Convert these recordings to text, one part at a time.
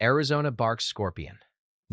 Arizona bark scorpion.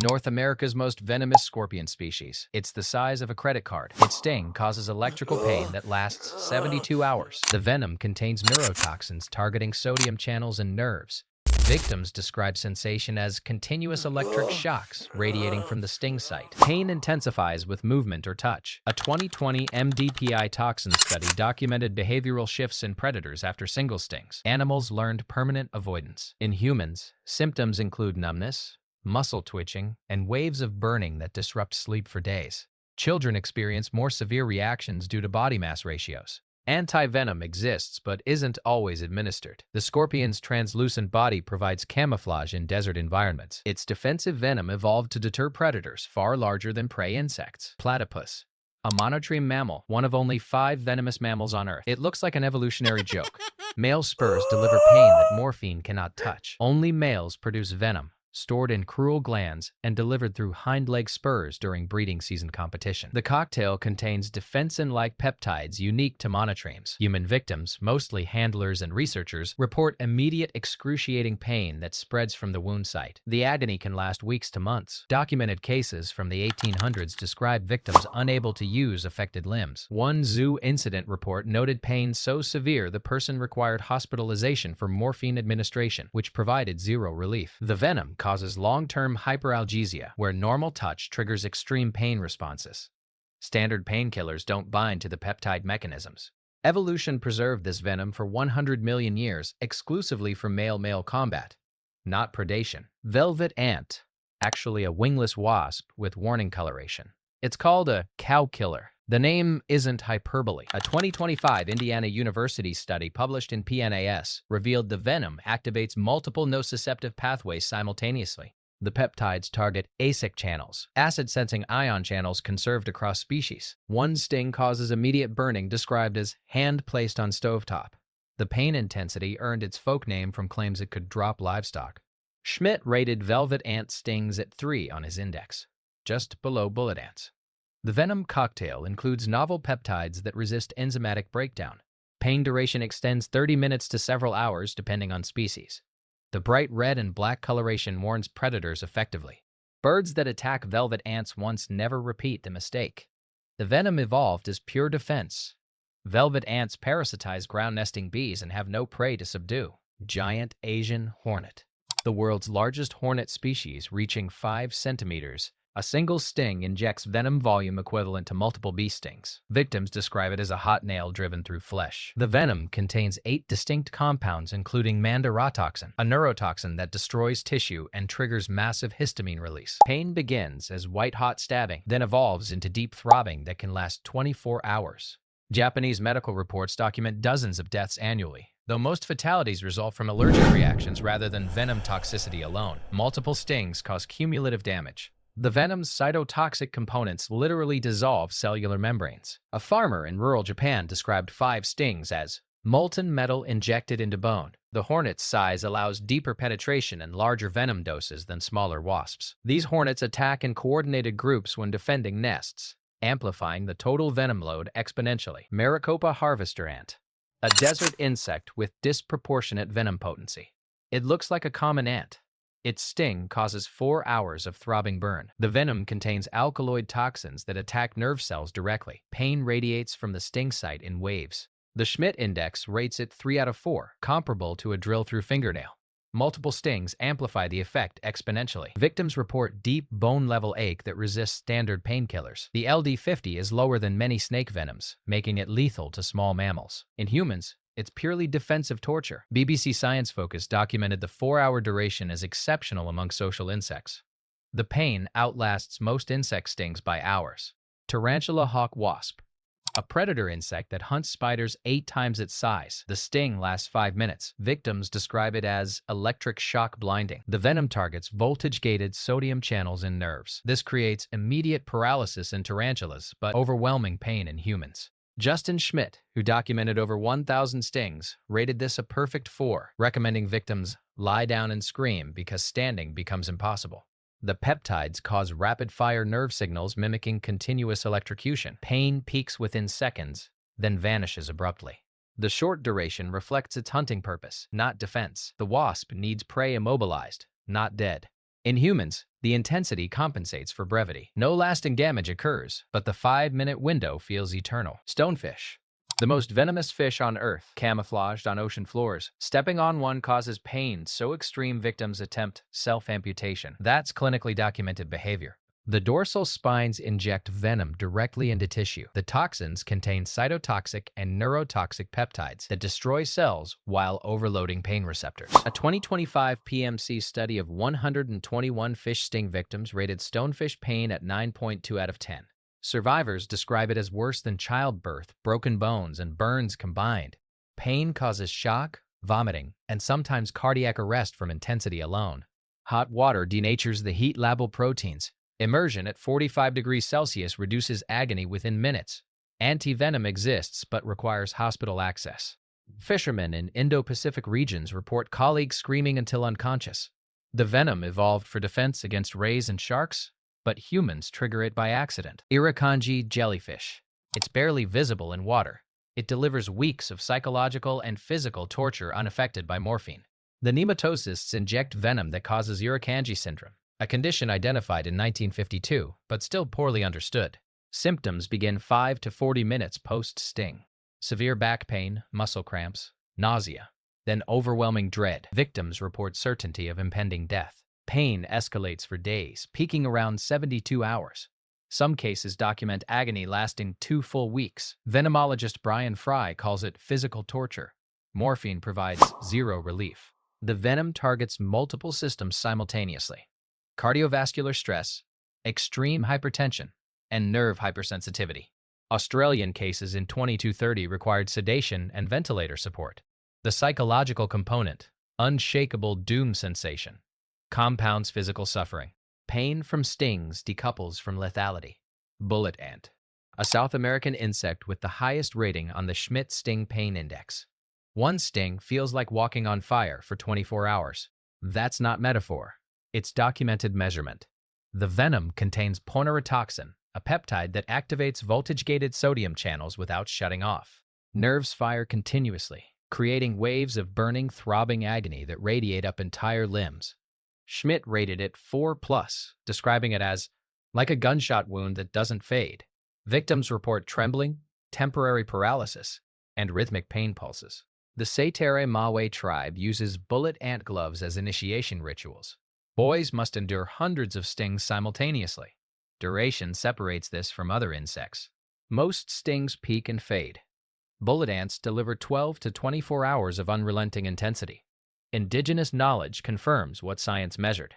North America's most venomous scorpion species. It's the size of a credit card. Its sting causes electrical pain that lasts 72 hours. The venom contains neurotoxins targeting sodium channels and nerves. Victims describe sensation as continuous electric shocks radiating from the sting site. Pain intensifies with movement or touch. A 2020 MDPI toxin study documented behavioral shifts in predators after single stings. Animals learned permanent avoidance. In humans, symptoms include numbness, muscle twitching, and waves of burning that disrupt sleep for days. Children experience more severe reactions due to body mass ratios. Anti-venom exists but isn't always administered. The scorpion's translucent body provides camouflage in desert environments. Its defensive venom evolved to deter predators far larger than prey insects. Platypus, a monotreme mammal, one of only 5 venomous mammals on Earth. It looks like an evolutionary joke. Male spurs deliver pain that morphine cannot touch. Only males produce venom, stored in cruel glands and delivered through hind leg spurs during breeding season competition. The cocktail contains defensin-like peptides unique to monotremes. Human victims, mostly handlers and researchers, report immediate excruciating pain that spreads from the wound site. The agony can last weeks to months. Documented cases from the 1800s describe victims unable to use affected limbs. One zoo incident report noted pain so severe the person required hospitalization for morphine administration, which provided zero relief. The venom causes long-term hyperalgesia, where normal touch triggers extreme pain responses. Standard painkillers don't bind to the peptide mechanisms. Evolution preserved this venom for 100 million years exclusively for male-male combat, not predation. Velvet ant, actually a wingless wasp with warning coloration. It's called a cow killer. The name isn't hyperbole. A 2025 Indiana University study published in PNAS revealed the venom activates multiple nociceptive pathways simultaneously. The peptides target ASIC channels, acid-sensing ion channels conserved across species. One sting causes immediate burning described as hand placed on stovetop. The pain intensity earned its folk name from claims it could drop livestock. Schmidt rated velvet ant stings at 3 on his index, just below bullet ants. The venom cocktail includes novel peptides that resist enzymatic breakdown. Pain duration extends 30 minutes to several hours depending on species. The bright red and black coloration warns predators effectively. Birds that attack velvet ants once never repeat the mistake. The venom evolved as pure defense. Velvet ants parasitize ground-nesting bees and have no prey to subdue. Giant Asian hornet, the world's largest hornet species reaching 5 centimeters. A single sting injects venom volume equivalent to multiple bee stings. Victims describe it as a hot nail driven through flesh. The venom contains 8 distinct compounds, including mandarotoxin, a neurotoxin that destroys tissue and triggers massive histamine release. Pain begins as white-hot stabbing, then evolves into deep throbbing that can last 24 hours. Japanese medical reports document dozens of deaths annually, though most fatalities result from allergic reactions rather than venom toxicity alone. Multiple stings cause cumulative damage. The venom's cytotoxic components literally dissolve cellular membranes. A farmer in rural Japan described 5 stings as molten metal injected into bone. The hornet's size allows deeper penetration and larger venom doses than smaller wasps. These hornets attack in coordinated groups when defending nests, amplifying the total venom load exponentially. Maricopa harvester ant, a desert insect with disproportionate venom potency. It looks like a common ant. Its sting causes 4 hours of throbbing burn. The venom contains alkaloid toxins that attack nerve cells directly. Pain radiates from the sting site in waves. The Schmidt index rates it 3 out of 4, comparable to a drill through fingernail. Multiple stings amplify the effect exponentially. Victims report deep bone-level ache that resists standard painkillers. The LD50 is lower than many snake venoms, making it lethal to small mammals. In humans, it's purely defensive torture. BBC Science Focus documented the 4-hour duration as exceptional among social insects. The pain outlasts most insect stings by hours. Tarantula hawk wasp, a predator insect that hunts spiders 8 times its size. The sting lasts 5 minutes. Victims describe it as electric shock blinding. The venom targets voltage-gated sodium channels in nerves. This creates immediate paralysis in tarantulas, but overwhelming pain in humans. Justin Schmidt, who documented over 1,000 stings, rated this a perfect 4, recommending victims lie down and scream because standing becomes impossible. The peptides cause rapid-fire nerve signals mimicking continuous electrocution. Pain peaks within seconds, then vanishes abruptly. The short duration reflects its hunting purpose, not defense. The wasp needs prey immobilized, not dead. In humans, the intensity compensates for brevity. No lasting damage occurs, but the 5-minute window feels eternal. Stonefish, the most venomous fish on Earth, camouflaged on ocean floors. Stepping on one causes pain so extreme victims attempt self-amputation. That's clinically documented behavior. The dorsal spines inject venom directly into tissue. The toxins contain cytotoxic and neurotoxic peptides that destroy cells while overloading pain receptors. A 2025 PMC study of 121 fish sting victims rated stonefish pain at 9.2 out of 10. Survivors describe it as worse than childbirth, broken bones, and burns combined. Pain causes shock, vomiting, and sometimes cardiac arrest from intensity alone. Hot water denatures the heat lipoproteins. Immersion at 45 degrees Celsius reduces agony within minutes. Anti-venom exists but requires hospital access. Fishermen in Indo-Pacific regions report colleagues screaming until unconscious. The venom evolved for defense against rays and sharks, but humans trigger it by accident. Irukandji Jellyfish. It's barely visible in water. It delivers weeks of psychological and physical torture unaffected by morphine. The nematocysts inject venom that causes Irukandji syndrome, a condition identified in 1952, but still poorly understood. Symptoms begin 5 to 40 minutes post-sting. Severe back pain, muscle cramps, nausea, then overwhelming dread. Victims report certainty of impending death. Pain escalates for days, peaking around 72 hours. Some cases document agony lasting 2 full weeks. Venomologist Brian Fry calls it physical torture. Morphine provides zero relief. The venom targets multiple systems simultaneously: cardiovascular stress, extreme hypertension, and nerve hypersensitivity. Australian cases in 2230 required sedation and ventilator support. The psychological component, unshakable doom sensation, compounds physical suffering. Pain from stings decouples from lethality. Bullet ant, a South American insect with the highest rating on the Schmidt Sting Pain Index. One sting feels like walking on fire for 24 hours. That's not metaphor. It's documented measurement. The venom contains ponerotoxin, a peptide that activates voltage-gated sodium channels without shutting off. Nerves fire continuously, creating waves of burning, throbbing agony that radiate up entire limbs. Schmidt rated it 4+, describing it as like a gunshot wound that doesn't fade. Victims report trembling, temporary paralysis, and rhythmic pain pulses. The Satere Mawe tribe uses bullet ant gloves as initiation rituals. Boys must endure hundreds of stings simultaneously. Duration separates this from other insects. Most stings peak and fade. Bullet ants deliver 12 to 24 hours of unrelenting intensity. Indigenous knowledge confirms what science measured.